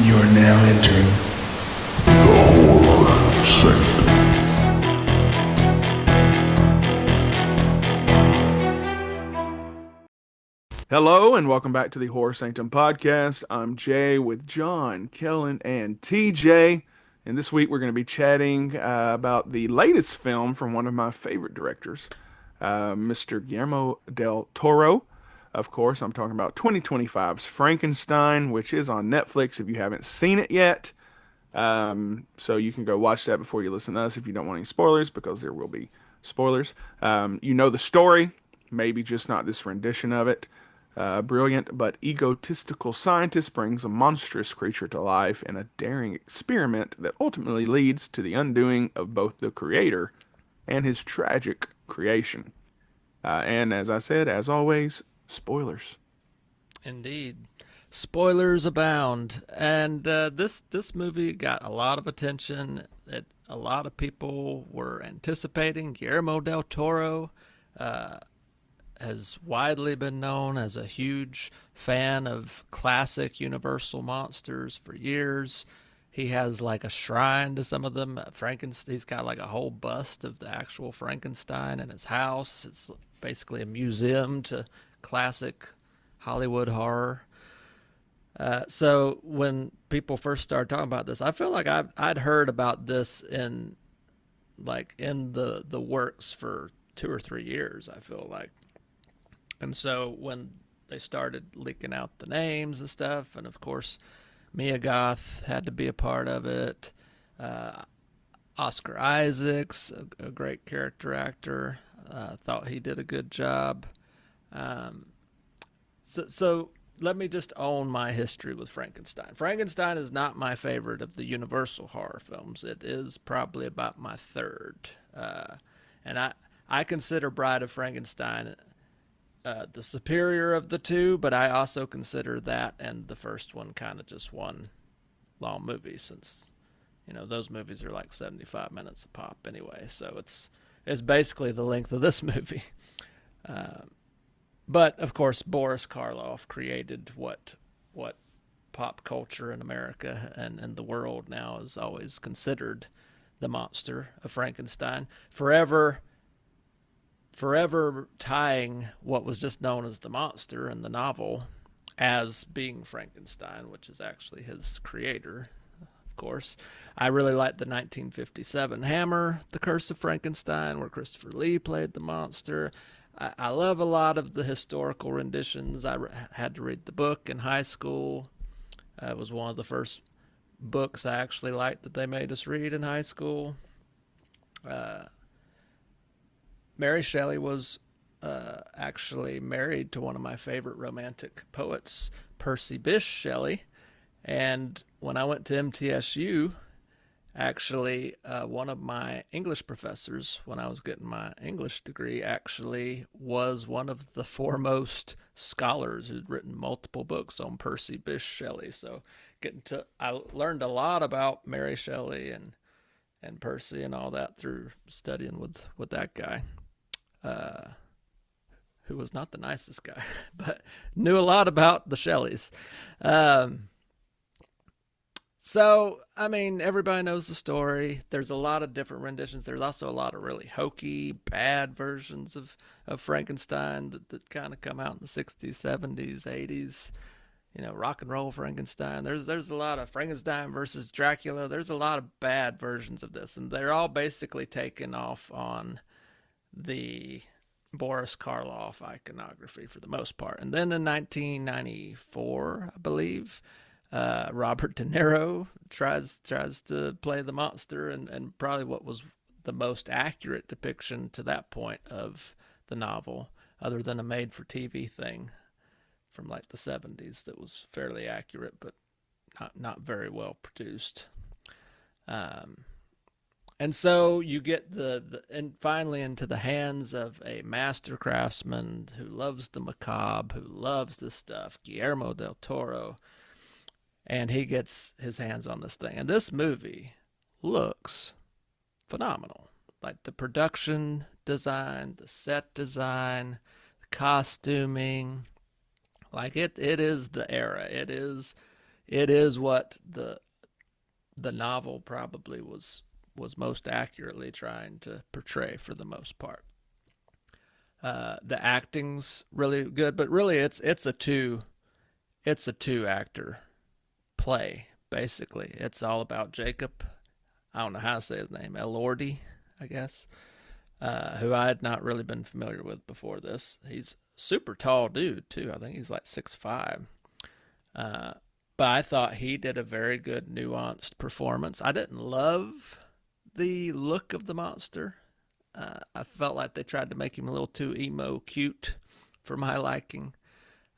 You are now entering the horror sanctum. Hello and welcome back to the Horror Sanctum podcast. I'm Jay with John, Kellen, and TJ. And this week we're going to be chatting about the latest film from one of my favorite directors, Mr. Guillermo Del Toro. Of course, I'm talking about 2025's Frankenstein, which is on Netflix if you haven't seen it yet. So you can go watch that before you listen to us if you don't want any spoilers, because there will be spoilers. You know the story, maybe just not this rendition of it. A brilliant but egotistical scientist brings a monstrous creature to life in a daring experiment that ultimately leads to the undoing of both the creator and his tragic creation. And as I said, as always, spoilers. Indeed. Spoilers abound. And this movie got a lot of attention that a lot of people were anticipating. Guillermo del Toro has widely been known as a huge fan of classic Universal monsters for years. He has like a shrine to some of them. Frankenstein, he's got like a whole bust of the actual Frankenstein in his house. It's basically a museum to classic Hollywood horror. So when people first started talking about this, I feel like I'd heard about this in the works for 2 or 3 years, I feel like. And so when they started leaking out the names and stuff, and of course Mia Goth had to be a part of it. Oscar Isaacs, a great character actor, thought he did a good job. So let me just own my history with Frankenstein. Frankenstein is not my favorite of the Universal horror films. It is probably about my third. And I consider Bride of Frankenstein the superior of the two, but I also consider that and the first one kind of just one long movie, since those movies are like 75 minutes a pop anyway. So it's basically the length of this movie. But of course, Boris Karloff created what pop culture in America and the world now is always considered the monster of Frankenstein, forever tying what was just known as the monster in the novel as being Frankenstein, which is actually his creator, of course. I really like the 1957 Hammer, The Curse of Frankenstein, where Christopher Lee played the monster. I love a lot of the historical renditions. I had to read the book in high school. It was one of the first books I actually liked that they made us read in high school. Mary Shelley was actually married to one of my favorite romantic poets, Percy Bysshe Shelley. And when I went to MTSU, actually, one of my English professors, when I was getting my English degree, actually was one of the foremost scholars who'd written multiple books on Percy Bysshe Shelley. So I learned a lot about Mary Shelley and Percy and all that through studying with that guy. Who was not the nicest guy, but knew a lot about the Shelleys. So, I mean, everybody knows the story. There's a lot of different renditions. There's also a lot of really hokey, bad versions of Frankenstein that kind of come out in the 60s, 70s, 80s. Rock and roll Frankenstein. There's a lot of Frankenstein versus Dracula. There's a lot of bad versions of this, and they're all basically taken off on the Boris Karloff iconography for the most part. And then in 1994, I believe, Robert De Niro tries to play the monster, and probably what was the most accurate depiction to that point of the novel, other than a made-for-TV thing from like the 70s that was fairly accurate, but not very well produced. And so you get and finally into the hands of a master craftsman who loves the macabre, who loves this stuff, Guillermo del Toro, and he gets his hands on this thing. And this movie looks phenomenal. Like the production design, the set design, the costuming, like it is the era. It is it is what the novel probably was most accurately trying to portray for the most part. The acting's really good, but really it's a two actor play basically. It's all about Jacob. I don't know how to say his name. Elordi, I guess, who I had not really been familiar with before this. He's a super tall dude too. I think he's like 6'5". Uh, but I thought he did a very good nuanced performance. I didn't love the look of the monster. I felt like they tried to make him a little too emo cute for my liking.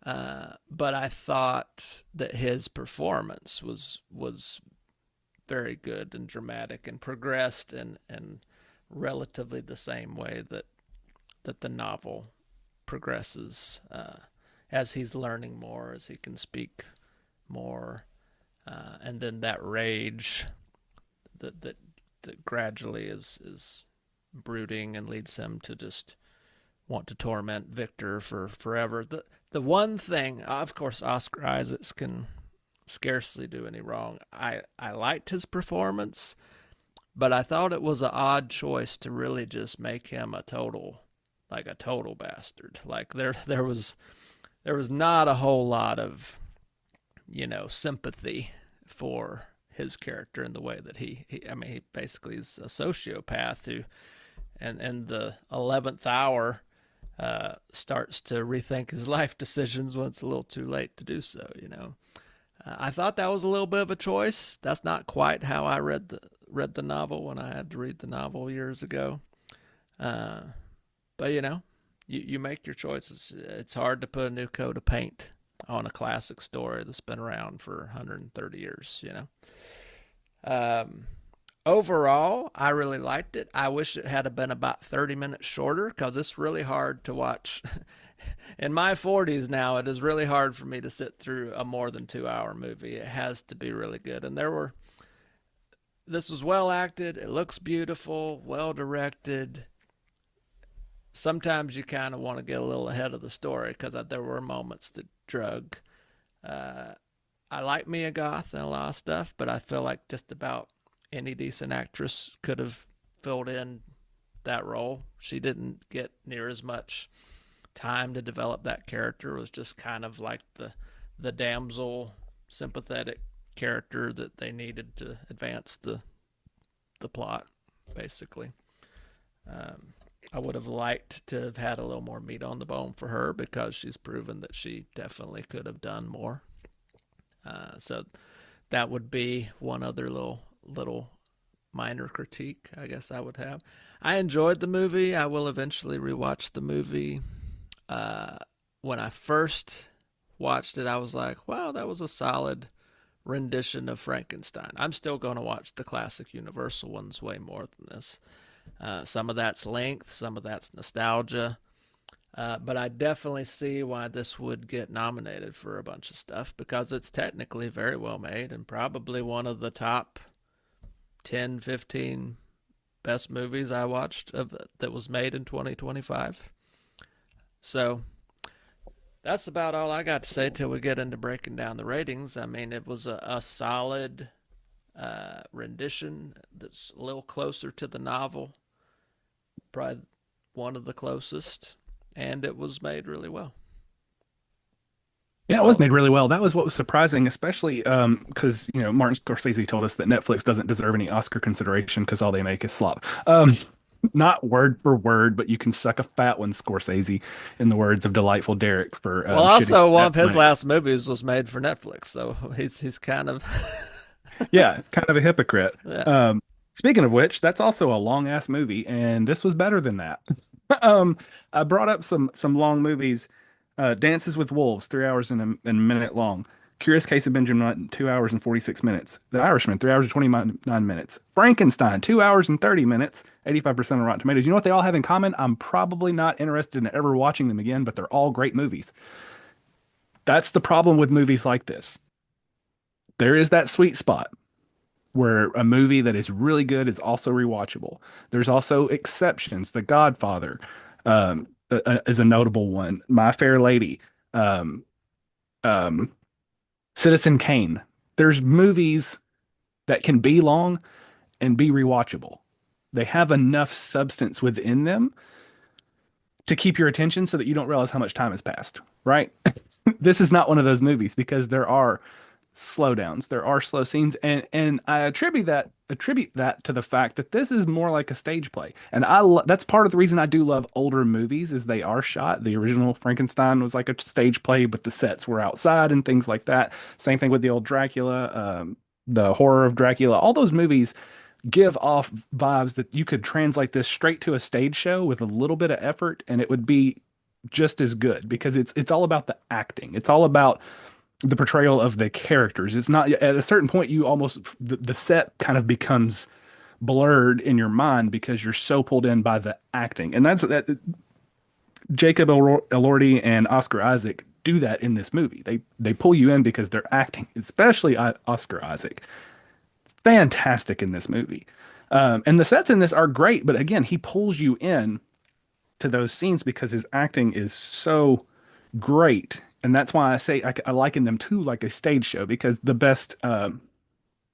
But I thought that his performance was very good and dramatic and progressed in relatively the same way that the novel progresses, as he's learning more, as he can speak more, and then that rage that gradually is brooding and leads him to just want to torment Victor for forever. The one thing, of course, Oscar Isaacs can scarcely do any wrong. I liked his performance, but I thought it was an odd choice to really just make him a total bastard. Like there was not a whole lot of sympathy for his character in the way that he basically is a sociopath who and the 11th hour starts to rethink his life decisions when it's a little too late to do so. I thought that was a little bit of a choice. That's not quite how I read the novel when I had to read the novel years ago. But you make your choices. It's hard to put a new coat of paint on a classic story that's been around for 130 years. Overall, I really liked it. I wish it had been about 30 minutes shorter because it's really hard to watch. In my 40s now, it is really hard for me to sit through a more than 2 hour movie. It has to be really good. And this was well acted. It looks beautiful, well directed. Sometimes you kind of want to get a little ahead of the story because there were moments that drug. I like Mia Goth and a lot of stuff, but I feel like just about any decent actress could have filled in that role. She didn't get near as much time to develop that character. It was just kind of like the damsel sympathetic character that they needed to advance the plot, basically. I would have liked to have had a little more meat on the bone for her because she's proven that she definitely could have done more. So that would be one other little minor critique I guess I would have. I enjoyed the movie. I will eventually rewatch the movie. When I first watched it, I was like, wow, that was a solid rendition of Frankenstein. I'm still going to watch the classic Universal ones way more than this. Some of that's length, some of that's nostalgia. But I definitely see why this would get nominated for a bunch of stuff because it's technically very well made and probably one of the top 10, 15 best movies I watched that was made in 2025. So that's about all I got to say till we get into breaking down the ratings. I mean, it was a solid rendition that's a little closer to the novel, probably one of the closest, and it was made really well. Yeah, it So, was made really well. That was what was surprising, especially because Martin Scorsese told us that Netflix doesn't deserve any Oscar consideration because all they make is slop. Not word for word, but you can suck a fat one, Scorsese, in the words of Delightful Derek for well, shitting also one on of his Netflix. last movies was made for Netflix, so he's kind of Yeah, kind of a hypocrite. yeah. Speaking of which, that's also a long ass movie, and this was better than that. um, I brought up some long movies. Dances with Wolves, 3 hours and a minute long. Curious Case of Benjamin Button, 2 hours and 46 minutes. The Irishman, 3 hours and 29 minutes. Frankenstein, 2 hours and 30 minutes, 85% on Rotten Tomatoes. You know what they all have in common? I'm probably not interested in ever watching them again, but they're all great movies. That's the problem with movies like this. There is that sweet spot where a movie that is really good is also rewatchable. There's also exceptions. The Godfather is a notable one. My Fair Lady, um, Citizen Kane. there's movies that can be long and be rewatchable. They have enough substance within them to keep your attention so that you don't realize how much time has passed, right? This is not one of those movies because there are slowdowns, there are slow scenes, and I attribute that to the fact that this is more like a stage play. And that's part of the reason I do love older movies is they are shot. The original Frankenstein was like a stage play, but the sets were outside and things like that. Same thing with the old Dracula, the horror of Dracula. All those movies give off vibes that you could translate this straight to a stage show with a little bit of effort and it would be just as good because it's all about the acting. It's all about the portrayal of the characters. It's not at a certain point you almost the set kind of becomes blurred in your mind because you're so pulled in by the acting. And that's that Elordi and Oscar Isaac do that in this movie. They pull you in because they're acting, especially Oscar Isaac. Fantastic in this movie. And the sets in this are great, but again, he pulls you in to those scenes because his acting is so great. And that's why I say I liken them to like a stage show because the best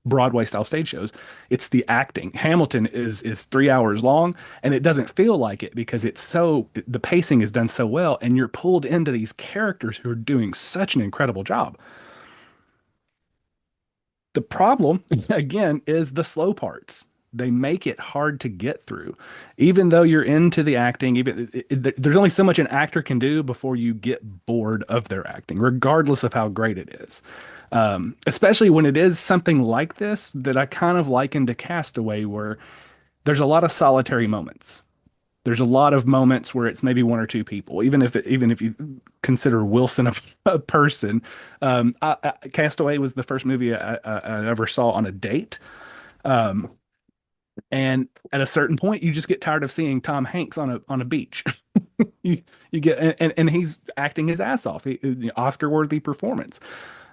Broadway style stage shows, it's the acting. Hamilton is 3 hours long and it doesn't feel like it because the pacing is done so well and you're pulled into these characters who are doing such an incredible job. The problem, again, is the slow parts. They make it hard to get through. Even though you're into the acting, there's only so much an actor can do before you get bored of their acting, regardless of how great it is. Especially when it is something like this that I kind of liken to Castaway, where there's a lot of solitary moments. There's a lot of moments where it's maybe one or two people, even if you consider Wilson a person. Castaway was the first movie I ever saw on a date. And at a certain point, you just get tired of seeing Tom Hanks on a beach. You get and he's acting his ass off. Oscar-worthy performance.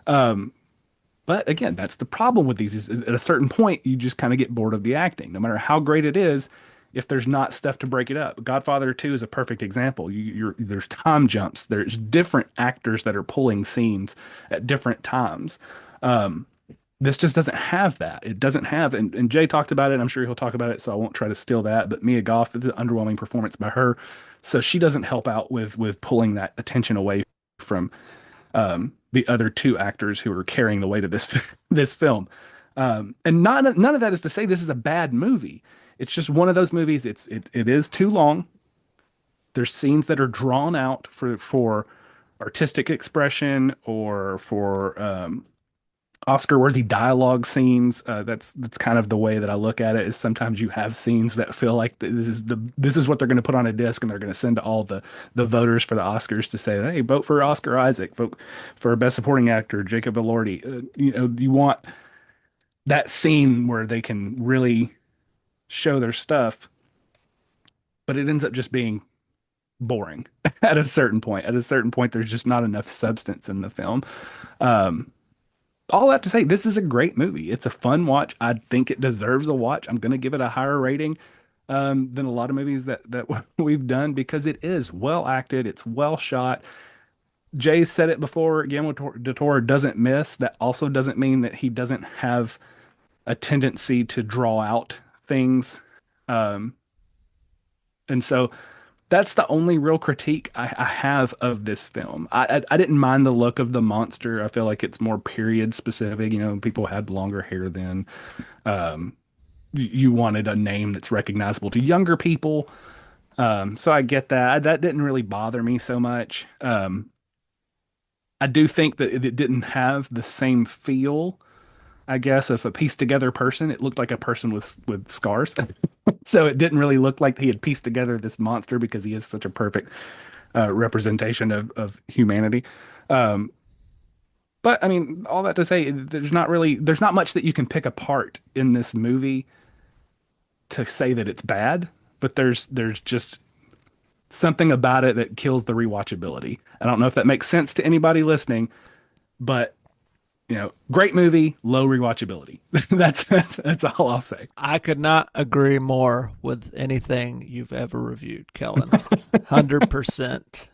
But again, that's the problem with these. Is at a certain point, you just kind of get bored of the acting, no matter how great it is. If there's not stuff to break it up, Godfather 2 is a perfect example. There's time jumps. There's different actors that are pulling scenes at different times. This just doesn't have that. It doesn't have, and Jay talked about it. I'm sure he'll talk about it, so I won't try to steal that. But Mia Goth, the underwhelming performance by her, so she doesn't help out with pulling that attention away from the other two actors who are carrying the weight of this film. And none of that is to say this is a bad movie. It's just one of those movies. It is too long. There's scenes that are drawn out for artistic expression or for Oscar-worthy dialogue scenes. That's kind of the way that I look at it. Is sometimes you have scenes that feel like this is what they're going to put on a disc and they're going to send to all the voters for the Oscars to say, hey, vote for Oscar Isaac, vote for Best Supporting Actor Jacob Elordi. You want that scene where they can really show their stuff, but it ends up just being boring at a certain point. At a certain point, there's just not enough substance in the film. All that to say, this is a great movie. It's a fun watch. I think it deserves a watch. I'm going to give it a higher rating than a lot of movies that we've done because it is well acted. It's well shot. Jay said it before. Guillermo Del Toro doesn't miss. That also doesn't mean that he doesn't have a tendency to draw out things. And so that's the only real critique I have of this film. I didn't mind the look of the monster. I feel like it's more period specific. People had longer hair then. You wanted a name that's recognizable to younger people. So I get that. That didn't really bother me so much. I do think that it didn't have the same feel, I guess, of a pieced together person. It looked like a person with scars. So it didn't really look like he had pieced together this monster because he is such a perfect representation of humanity. But I mean, all that to say, there's not much that you can pick apart in this movie to say that it's bad, but there's just something about it that kills the rewatchability. I don't know if that makes sense to anybody listening, but great movie, low rewatchability. That's all I'll say. I could not agree more with anything you've ever reviewed, Kellen. 100%.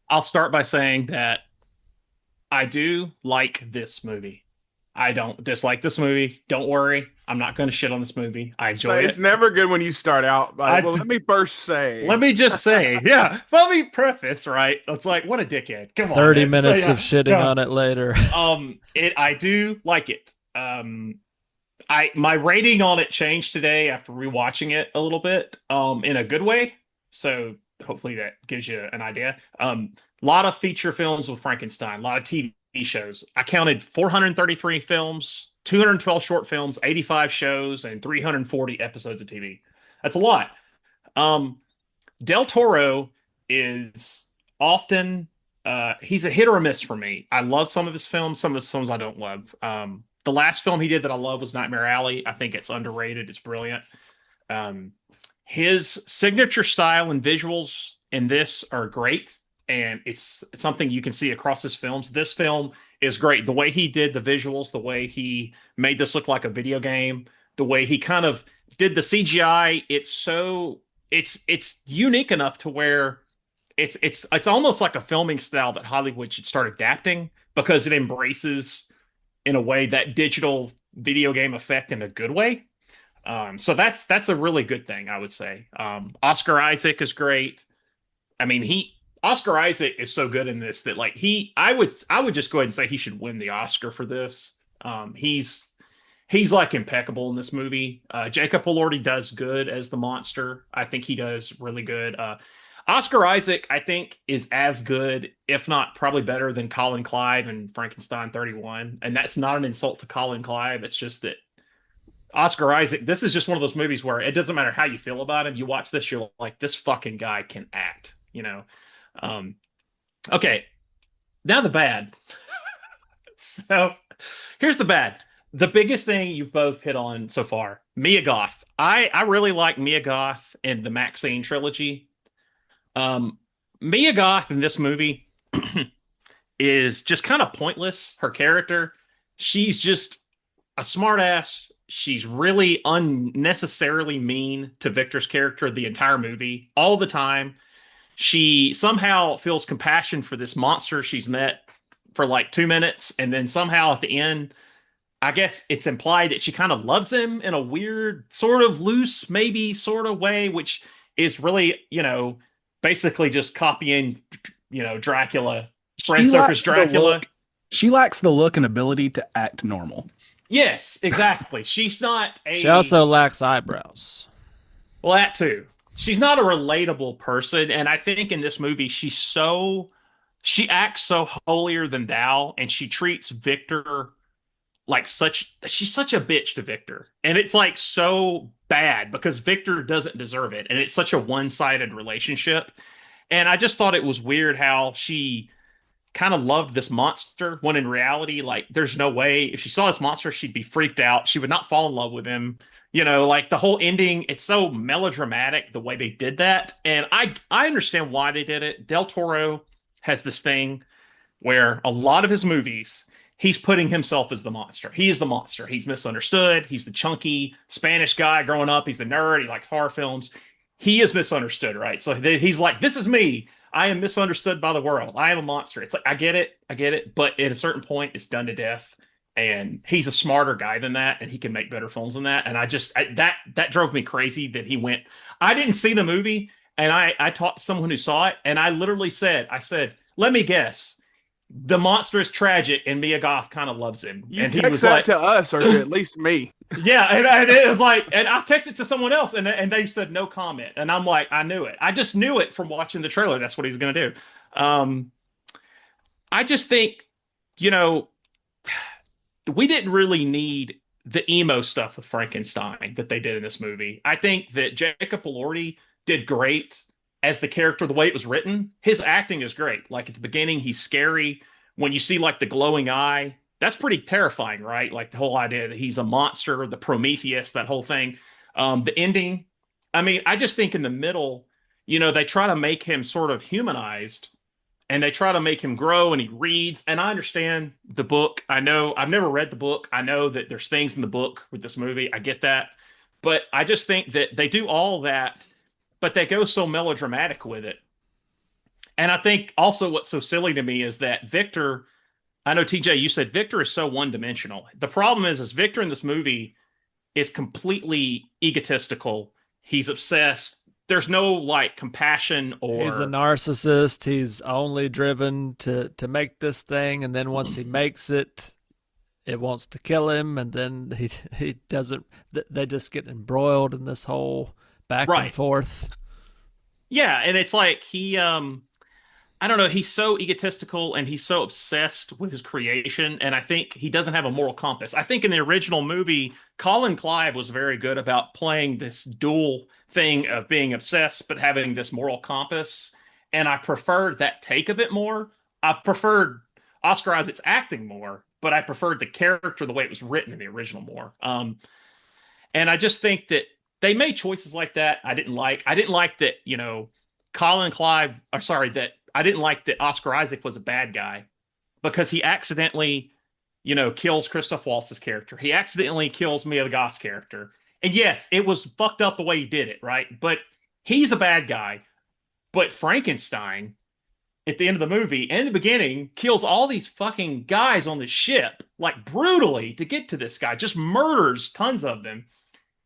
I'll start by saying that I do like this movie. I don't dislike this movie. Don't worry. I'm not going to shit on this movie. I So enjoyed it's it. never good when you start out by, I well, d- let me first say. Let me just say, yeah. Let me preface, right? It's like, what a dickhead. Come on, 30 man. Just say, minutes of shitting yeah. on it later. I do like it. My rating on it changed today after rewatching it a little bit, in a good way. So hopefully that gives you an idea. A lot of feature films with Frankenstein, a lot of TV shows. I counted 433 films, 212 short films, 85 shows, and 340 episodes of TV. That's a lot. Um, Del Toro is often he's a hit or a miss for me. I love some of his films, some of his films I don't love. The last film he did that I love was Nightmare Alley. I think it's underrated. It's brilliant. Um, his signature style and visuals in this are great, and it's something you can see across his films. This film is great. The way he did the visuals, the way he made this look like a video game, the way he kind of did the CGI, it's unique enough to where it's almost like a filming style that Hollywood should start adapting because it embraces in a way that digital video game effect in a good way. So that's a really good thing, I would say. Oscar Isaac is great. I mean, Oscar Isaac is so good in this that like I would just go ahead and say he should win the Oscar for this. He's like impeccable in this movie. Jacob Elordi does good as the monster. I think he does really good. Oscar Isaac, I think, is as good, if not probably better than Colin Clive and Frankenstein 31. And that's not an insult to Colin Clive. It's just that Oscar Isaac, this is just one of those movies where it doesn't matter how you feel about him. You watch this, you're like, this fucking guy can act, you know? Um, okay, now the bad. So here's the bad. The biggest thing you've both hit on so far, Mia Goth. I really like Mia Goth in the Maxine trilogy. Um, Mia Goth in this movie is just kind of pointless. Her character, she's just a smartass. She's really unnecessarily mean to Victor's character the entire movie, all the time. She somehow feels compassion for this monster she's met for like 2 minutes, and then somehow at the end, I guess it's implied that she kind of loves him in a weird, sort of loose, maybe sort of way, which is really, basically just copying, Dracula, Bram She Stoker's lacks the Dracula. look. She lacks the look and ability to act normal. Yes, exactly. She's not a. She also lacks eyebrows. Well, that too. She's not a relatable person, and I think in this movie she acts so holier than thou, and she treats Victor like she's such a bitch to Victor. And it's like so bad because Victor doesn't deserve it. And it's such a one-sided relationship. And I just thought it was weird how she kind of loved this monster when in reality, like there's no way if she saw this monster, she'd be freaked out. She would not fall in love with him. Like the whole ending, it's so melodramatic the way they did that. And I understand why they did it. Del Toro has this thing where a lot of his movies, he's putting himself as the monster. He is the monster. He's misunderstood. He's the chunky Spanish guy growing up. He's the nerd. He likes horror films. He is misunderstood, right? So he's like, this is me. I am misunderstood by the world. I am a monster. It's like, I get it. But at a certain point, it's done to death. And he's a smarter guy than that, and he can make better films than that. And that drove me crazy that he went. I didn't see the movie, and I talked to someone who saw it, and I literally said, let me guess. The monster is tragic, and Mia Goth kind of loves him. You and text he was that like, to us or to at least me. yeah, and it was like, and I texted to someone else, and they said no comment, and I'm like, I knew it. I just knew it from watching the trailer. That's what he's gonna do. I just think, we didn't really need the emo stuff with Frankenstein that they did in this movie. I think that Jacob Elordi did great as the character, the way it was written. His acting is great. Like at the beginning, he's scary. When you see like the glowing eye, that's pretty terrifying, right? Like the whole idea that he's a monster, the Prometheus, that whole thing. The ending, I mean, I just think in the middle, they try to make him sort of humanized and they try to make him grow and he reads. And I understand the book. I know I've never read the book. I know that there's things in the book with this movie. I get that. But I just think that they do all that, but they go so melodramatic with it. And I think also what's so silly to me is that Victor, I know TJ, you said Victor is so one-dimensional. The problem is Victor in this movie is completely egotistical. He's obsessed. There's no like compassion He's a or narcissist. He's only driven to make this thing, and then once he makes it, it wants to kill him, and then he doesn't. They just get embroiled in this whole back and right. forth. Yeah, and it's like I don't know, he's so egotistical and he's so obsessed with his creation, and I think he doesn't have a moral compass. I think in the original movie, Colin Clive was very good about playing this dual thing of being obsessed but having this moral compass, and I preferred that take of it more. I preferred Oscar Isaac's acting more, but I preferred the character the way it was written in the original more. And I just think that they made choices like that I didn't like. I didn't like that, Colin Clive, or sorry, that I didn't like that Oscar Isaac was a bad guy because he accidentally, kills Christoph Waltz's character. He accidentally kills Mia Goth's character. And yes, it was fucked up the way he did it, right? But he's a bad guy. But Frankenstein, at the end of the movie and the beginning, kills all these fucking guys on the ship, like brutally to get to this guy, just murders tons of them.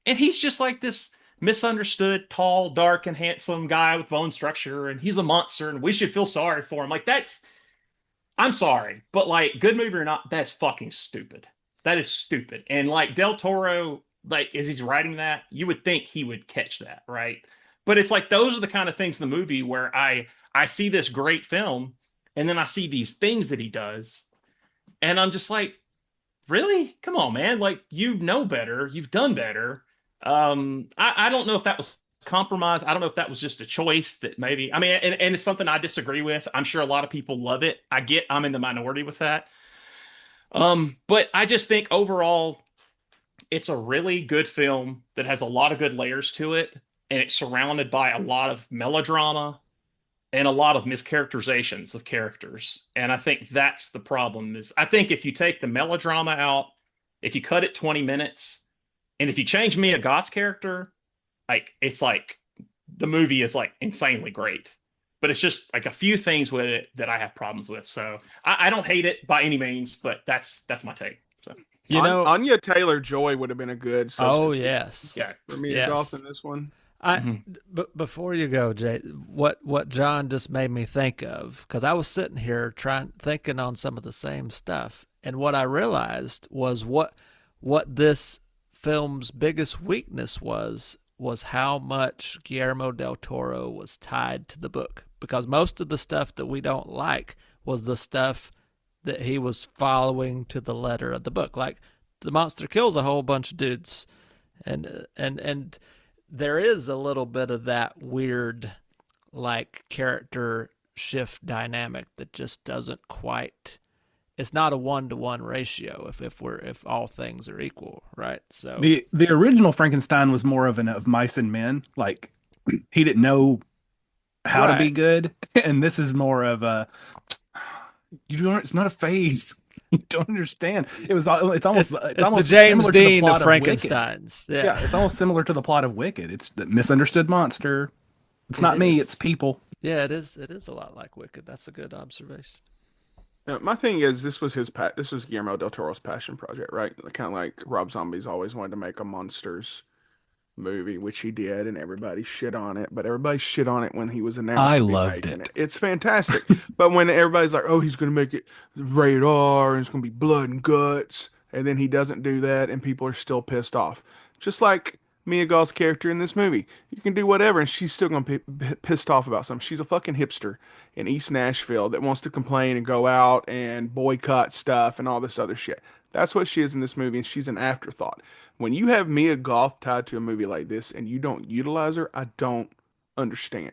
And he's just like this misunderstood, tall, dark, and handsome guy with bone structure, and he's a monster, and we should feel sorry for him. Like, I'm sorry, but like, good movie or not, that's fucking stupid. That is stupid. And like, Del Toro, like, as he's writing that, you would think he would catch that, right? But it's like, those are the kind of things in the movie where I see this great film, and then I see these things that he does, and I'm just like, really? Come on, man. Like, you know better. You've done better. I don't know if that was compromise. I don't know if that was just a choice that maybe, I mean, and it's something I disagree with. I'm sure a lot of people love it. I'm in the minority with that. But I just think overall, it's a really good film that has a lot of good layers to it. And it's surrounded by a lot of melodrama and a lot of mischaracterizations of characters. And I think that's the problem is I think if you take the melodrama out, if you cut it 20 minutes, and if you change Mia Goth's character, like it's like the movie is like insanely great. But it's just like a few things with it that I have problems with. So I don't hate it by any means, but that's my take. So Anya Taylor-Joy would have been a good substitute. Oh yes, yeah. For Mia Goth in this one. Before you go, Jay, what John just made me think of, because I was sitting here thinking on some of the same stuff, and what I realized was what this film's biggest weakness was how much Guillermo del Toro was tied to the book, because most of the stuff that we don't like was the stuff that he was following to the letter of the book. Like the monster kills a whole bunch of dudes, and there is a little bit of that weird, like, character shift dynamic that just doesn't quite. It's not a 1-to-1 ratio if all things are equal, right? So the original Frankenstein was more of mice and men. Like he didn't know how to be good, and this is more of a It's not a phase. You don't understand. It's almost the James Dean of Frankenstein's. Yeah, it's almost similar to the plot of Wicked. It's the misunderstood monster. It's not me. It's people. Yeah, it is. It is a lot like Wicked. That's a good observation. My thing is, this was Guillermo del Toro's passion project, right? Kind of like Rob Zombie's always wanted to make a monsters movie, which he did, and everybody shit on it. But everybody shit on it when he was announced. I to be loved making it. It's fantastic. But when everybody's like, "Oh, he's gonna make it rated R, and it's gonna be blood and guts," and then he doesn't do that, and people are still pissed off. Just like Mia Goth's character in this movie, you can do whatever, and she's still gonna be pissed off about something. She's a fucking hipster in East Nashville that wants to complain and go out and boycott stuff and all this other shit. That's what she is in this movie, and she's an afterthought. When you have Mia Goth tied to a movie like this and you don't utilize her, I don't understand.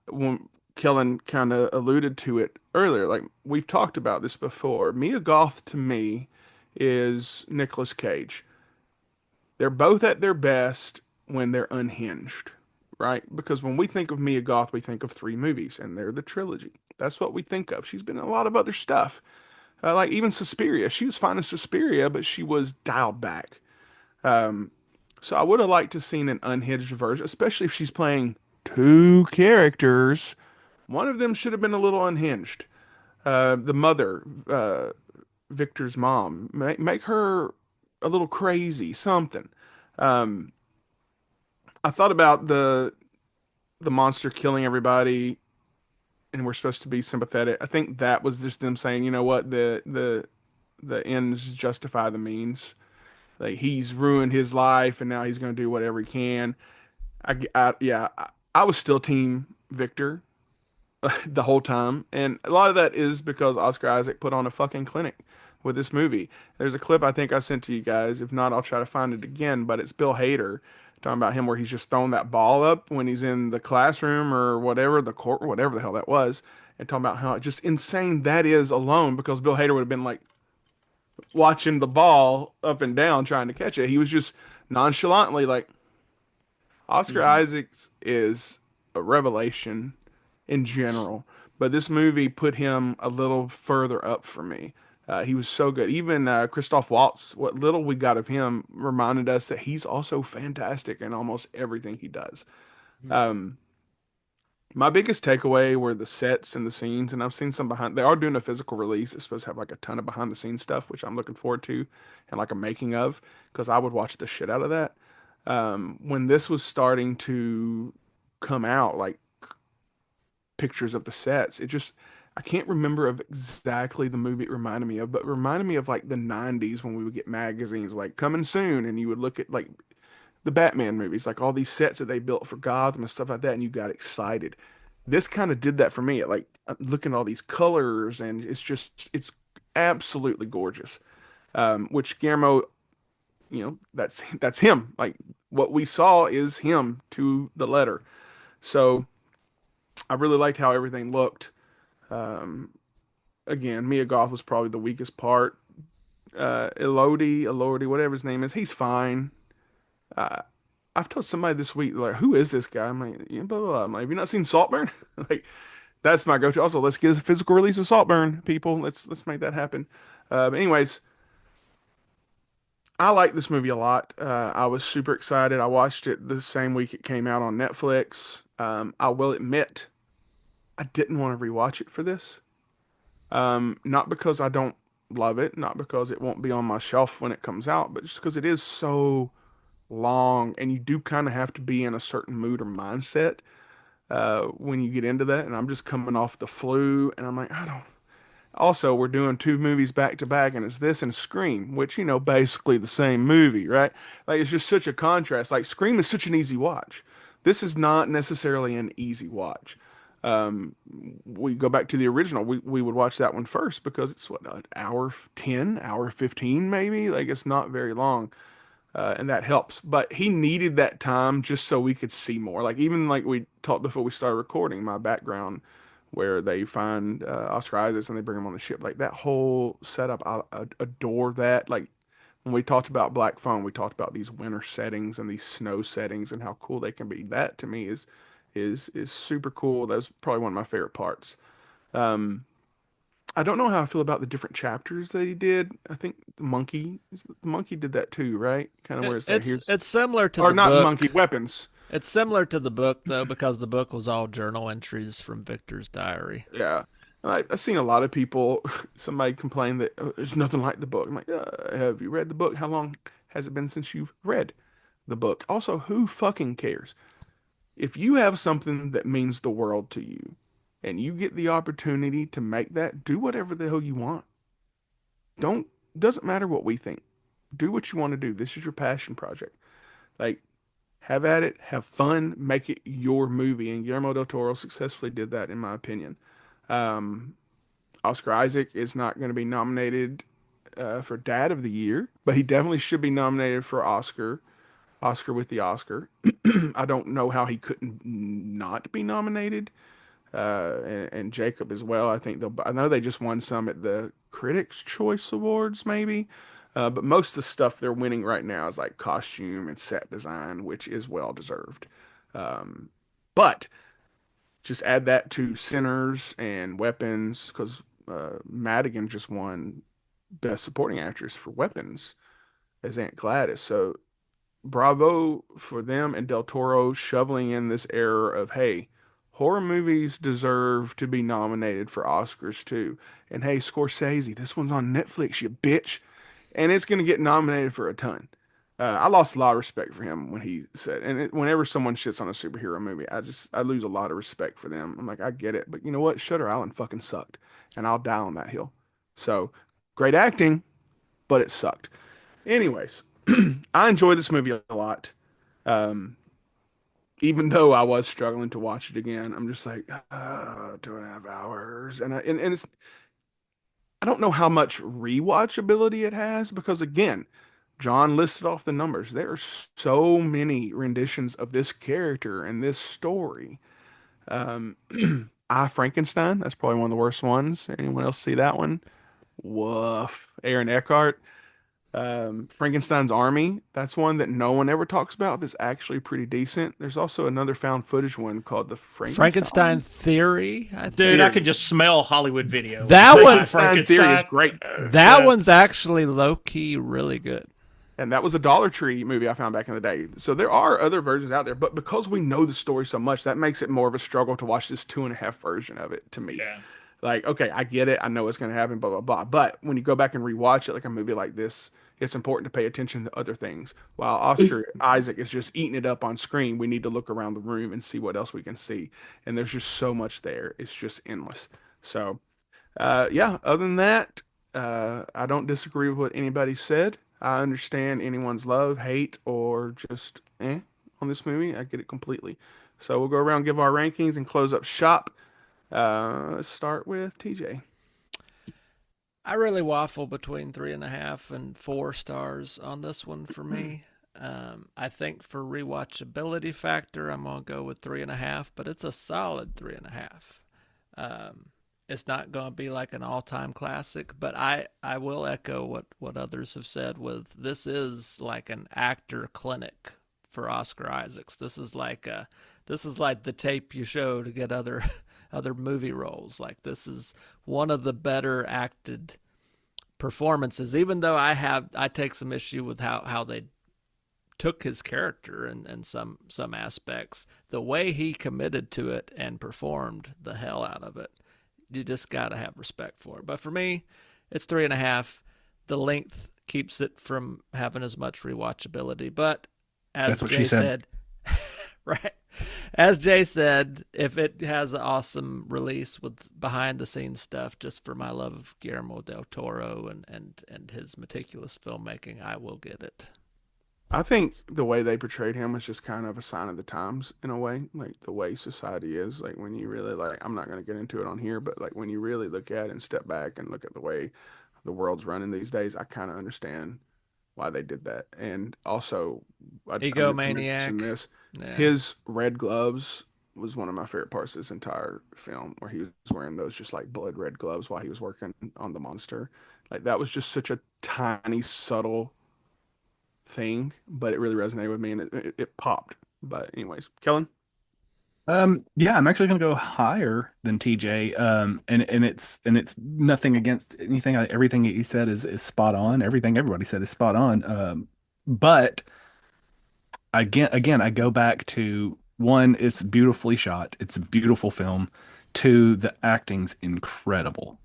When Kellen kind of alluded to it earlier, like we've talked about this before, Mia Goth to me is Nicolas Cage. They're both at their best when they're unhinged, right? Because when we think of Mia Goth, we think of 3 movies, and they're the trilogy. That's what we think of. She's been in a lot of other stuff. Like even Suspiria. She was fine in Suspiria, but she was dialed back. So I would have liked to seen an unhinged version, especially if she's playing 2 characters. One of them should have been a little unhinged. The mother, Victor's mom, make her a little crazy, something. Um, I thought about the monster killing everybody, and we're supposed to be sympathetic. I think that was just them saying, you know what, the ends justify the means. Like he's ruined his life, and now he's going to do whatever he can. Yeah, I was still Team Victor the whole time, and a lot of that is because Oscar Isaac put on a fucking clinic with this movie. There's a clip I think I sent to you guys. If not, I'll try to find it again. But it's Bill Hader talking about him where he's just throwing that ball up when he's in the classroom or whatever, the court, whatever the hell that was, and talking about how just insane that is alone because Bill Hader would have been like watching the ball up and down trying to catch it. He was just nonchalantly like Oscar Mhm. Isaacs is a revelation in general, but this movie put him a little further up for me. He was so good. Even Christoph Waltz, what little we got of him, reminded us that he's also fantastic in almost everything he does. Um, my biggest takeaway were the sets and the scenes, and I've seen some behind. They are doing a physical release. It's supposed to have like a ton of behind the scenes stuff, which I'm looking forward to, and like a making of, because I would watch the shit out of that. When this was starting to come out, like pictures of the sets. It just I can't remember of exactly the movie it reminded me of, but it reminded me of like the 90s when we would get magazines like coming soon and you would look at like the Batman movies, like all these sets that they built for Gotham and stuff like that, and you got excited. This kind of did that for me. Like looking at all these colors and it's absolutely gorgeous. Which Guillermo, that's him. Like what we saw is him to the letter. So I really liked how everything looked. Um, Again, Mia Goth was probably the weakest part. Elordi, whatever his name is, he's fine. Uh, I've told somebody this week, like, who is this guy? I'm like, yeah, blah, blah, blah. I'm like, have you not seen Saltburn? Like, that's my go-to. Also, let's get a physical release of Saltburn, people. Let's make that happen. But anyways, I like this movie a lot. I was super excited. I watched it the same week it came out on Netflix. I will admit, I didn't want to rewatch it for this. Not because I don't love it, not because it won't be on my shelf when it comes out, but just because it is so long and you do kind of have to be in a certain mood or mindset when you get into that. And I'm just coming off the flu and I'm like, I don't. Also, we're doing two movies back to back, and it's this and Scream, which, basically the same movie, right? Like, it's just such a contrast. Like, Scream is such an easy watch. This is not necessarily an easy watch. We go back to the original. We would watch that one first because it's what, an hour 10, hour 15, maybe? Like, it's not very long. And that helps. But he needed that time just so we could see more. Like even like we talked before we started recording, my background where they find Oscar Isaacs and they bring him on the ship. Like that whole setup, I adore that. Like when we talked about Black Phone, we talked about these winter settings and these snow settings and how cool they can be. That to me is super cool. That's probably one of my favorite parts. Um, I don't know how I feel about the different chapters that he did. I think the monkey did that too, right? Kind of where it's like here's It's similar to or the not monkey book. weapons. It's similar to the book though, because the book was all journal entries from Victor's diary. Yeah, I've seen a lot of people. Somebody complain that there's nothing like the book. I'm like, have you read the book? How long has it been since you've read the book? Also, who fucking cares? If you have something that means the world to you, and you get the opportunity to make that, do whatever the hell you want. Don't doesn't matter what we think. Do what you want to do. This is your passion project. Like have at it, have fun, make it your movie. And Guillermo Del Toro successfully did that, in my opinion. Um, Oscar Isaac is not going to be nominated for Dad of the Year, but he definitely should be nominated for Oscar with the Oscar. I don't know how he couldn't not be nominated. And Jacob as well. I know they just won some at the Critics' Choice Awards, maybe. But most of the stuff they're winning right now is like costume and set design, which is well deserved. Um, but just add that to Sinners and Weapons, because Madigan just won Best Supporting Actress for Weapons as Aunt Gladys. So bravo for them and Del Toro shoveling in this error of, hey, horror movies deserve to be nominated for Oscars too. And hey, Scorsese, this one's on Netflix, you bitch. And it's going to get nominated for a ton. I lost a lot of respect for him when he said, and whenever someone shits on a superhero movie, I lose a lot of respect for them. I'm like, I get it, but you know what? Shutter Island fucking sucked, and I'll die on that hill. So great acting, but it sucked. Anyways, I enjoy this movie a lot. Um, Even though I was struggling to watch it again, I'm just like 2.5 hours, and it's I don't know how much rewatchability it has because again, John listed off the numbers. There are so many renditions of this character and this story. Um, I Frankenstein, that's probably one of the worst ones. Anyone else see that one? Woof. Aaron Eckhart. Frankenstein's Army. That's one that no one ever talks about. That's actually pretty decent. There's also another found footage one called the Frankenstein Theory. Dude, I could just smell Hollywood video. That Like, one- Frankenstein Theory is great. That one's actually low key really good. And that was a Dollar Tree movie I found back in the day. So there are other versions out there, but because we know the story so much, that makes it more of a struggle to watch this 2.5 version of it to me. Yeah. Like, okay, I get it. I know what's going to happen, blah, blah, blah. But when you go back and rewatch it, like a movie like this, it's important to pay attention to other things. While Oscar Isaac is just eating it up on screen, we need to look around the room and see what else we can see. And there's just so much there. It's just endless. So, yeah, other than that, I don't disagree with what anybody said. I understand anyone's love, hate, or just on this movie. I get it completely. So we'll go around, give our rankings, and close up shop. Let's start with TJ. I really waffle between 3.5 and 4 stars on this one for me. I think for rewatchability factor, I'm gonna go with 3.5, but it's a solid 3.5. It's not gonna be like an all-time classic, but I will echo what others have said. With this is like an actor clinic for Oscar Isaacs. This is like the tape you show to get other movie roles. Like this is one of the better acted performances, even though I take some issue with how they took his character and some aspects. The way he committed to it and performed the hell out of it, you just gotta have respect for it. But for me, it's 3.5. The length keeps it from having as much rewatchability. But as Jay said, right. As Jay said, if it has an awesome release with behind the scenes stuff, just for my love of Guillermo Del Toro and his meticulous filmmaking, I will get it. I think the way they portrayed him was just kind of a sign of the times in a way, like the way society is. Like when you really I'm not going to get into it on here, but like when you really look at it and step back and look at the way the world's running these days, I kind of understand why they did that. And also, I meant to mention this. Yeah. His red gloves was one of my favorite parts of this entire film, where he was wearing those just like blood red gloves while he was working on the monster. Like that was just such a tiny, subtle thing, but it really resonated with me and it popped. But anyways, Kellen? Yeah, I'm actually gonna go higher than TJ. And it's nothing against anything. Everything he said is spot on. Everything everybody said is spot on. But again, I go back to one, it's beautifully shot. It's a beautiful film. Two, the acting's incredible.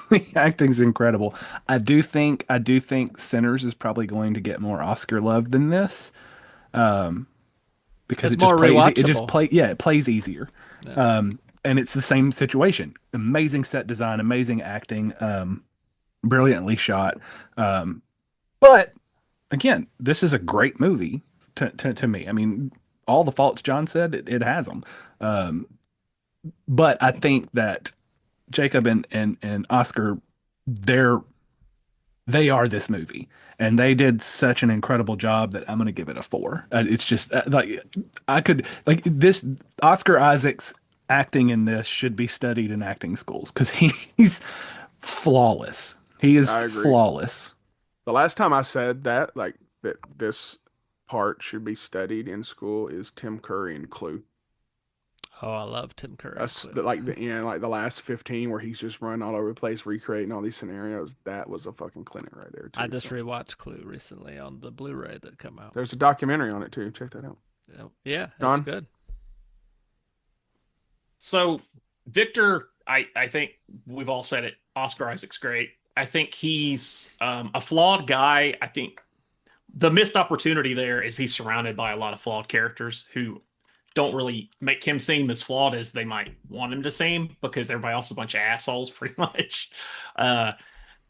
The acting's incredible. I do think Sinners is probably going to get more Oscar love than this. Because it's it plays easier. Yeah. And it's the same situation. Amazing set design, amazing acting, brilliantly shot. But again, this is a great movie to me. I mean, all the faults John said, it has them. But I think that Jacob and Oscar, they are this movie, and they did such an incredible job that I'm going to give it a 4. It's just this Oscar Isaac's acting in this should be studied in acting schools because he's flawless. He is flawless. The last time I said that, like that this part should be studied in school, is Tim Curry in Clue. Oh, I love Tim Curry. Like the last 15 where he's just running all over the place, recreating all these scenarios. That was a fucking clinic right there too. I just rewatched Clue recently on the Blu-ray that come out. There's a documentary on it too. Check that out. Yeah, John? That's good. So Victor, I think we've all said it. Oscar Isaac's great. I think he's a flawed guy. I think the missed opportunity there is he's surrounded by a lot of flawed characters who don't really make him seem as flawed as they might want him to seem because everybody else is a bunch of assholes, pretty much. Uh,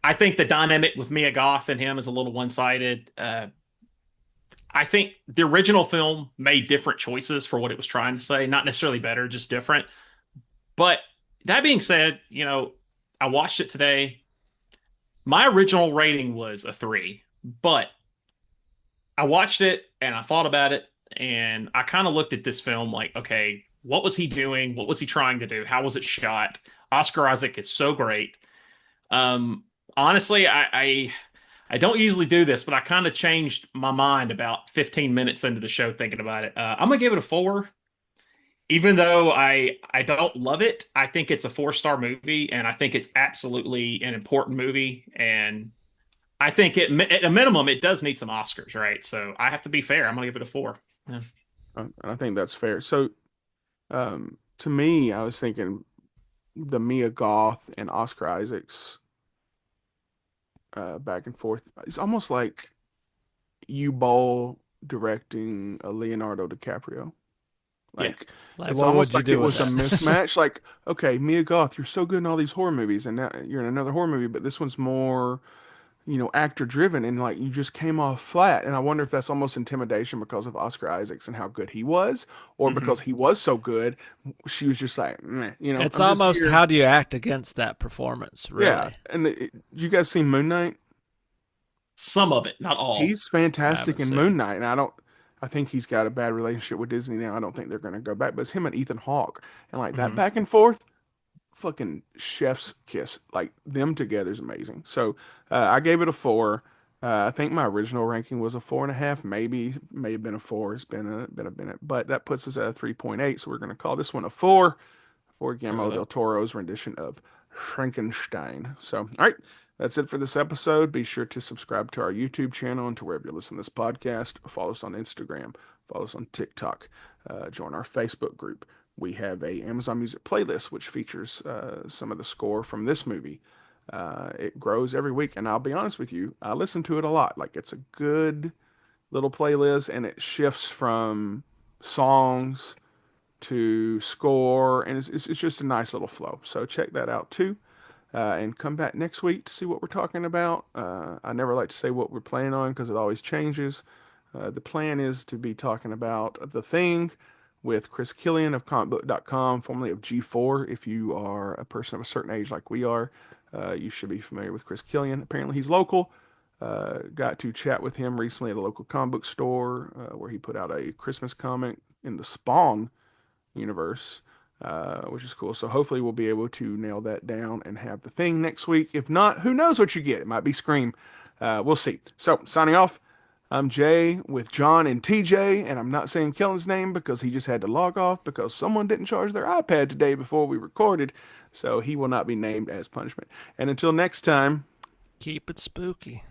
I think the dynamic with Mia Goth and him is a little one-sided. I think the original film made different choices for what it was trying to say, not necessarily better, just different. But that being said, I watched it today. My original rating was a 3, but I watched it and I thought about it and I kind of looked at this film like, okay, what was he doing? What was he trying to do? How was it shot? Oscar Isaac is so great. Honestly, I don't usually do this, but I kind of changed my mind about 15 minutes into the show thinking about it. I'm gonna give it a 4. Even though I don't love it, I think it's a 4-star movie, and I think it's absolutely an important movie. And I think at a minimum, it does need some Oscars, right? So I have to be fair. I'm gonna give it a 4. Yeah. I think that's fair. So, to me, I was thinking the Mia Goth and Oscar Isaacs back and forth. It's almost like U-Bowl directing a Leonardo DiCaprio. Like Like, it's what almost would you like it do with was a that? mismatch. Like, okay, Mia Goth, you're so good in all these horror movies, and now you're in another horror movie, but this one's more, actor driven, and like you just came off flat. And I wonder if that's almost intimidation because of Oscar Isaacs and how good he was, or hmm because he was so good, she was just like, meh, It's I'm just almost here. how do you act against that performance, Yeah. really? And you guys seen Moon Knight? Some of it, not all. He's I fantastic haven't in seen. Moon Knight, and I think he's got a bad relationship with Disney now. I don't think they're going to go back, but it's him and Ethan Hawke, and like that hmm back and forth, fucking chef's kiss. Like them together is amazing. So I gave it a 4. I think my original ranking was a 4.5, maybe may have been a 4. It's been a minute, but that puts us at a 3.8. So we're going to call this one a 4 for Guillermo Uh, del Toro's rendition of Frankenstein. So, all right, that's it for this episode. Be sure to subscribe to our YouTube channel and to wherever you listen to this podcast. Follow us on Instagram. Follow us on TikTok. Join our Facebook group. We have a Amazon Music playlist which features some of the score from this movie. It grows every week, and I'll be honest with you, I listen to it a lot. Like it's a good little playlist, and it shifts from songs to score, and it's just a nice little flow. So check that out too, and come back next week to see what we're talking about. I never like to say what we're planning on because it always changes. The plan is to be talking about The Thing with Chris Killian of comicbook.com, formerly of G4. If you are a person of a certain age like we are, you should be familiar with Chris Killian. Apparently, he's local. Got to chat with him recently at a local comic book store where he put out a Christmas comic in the Spawn universe, which is cool. So hopefully we'll be able to nail that down and have The Thing next week. If not, who knows what you get? It might be Scream. We'll see. So signing off. I'm Jay with John and TJ, and I'm not saying Kellen's name because he just had to log off because someone didn't charge their iPad today before we recorded, so he will not be named as punishment. And until next time, Keep it spooky.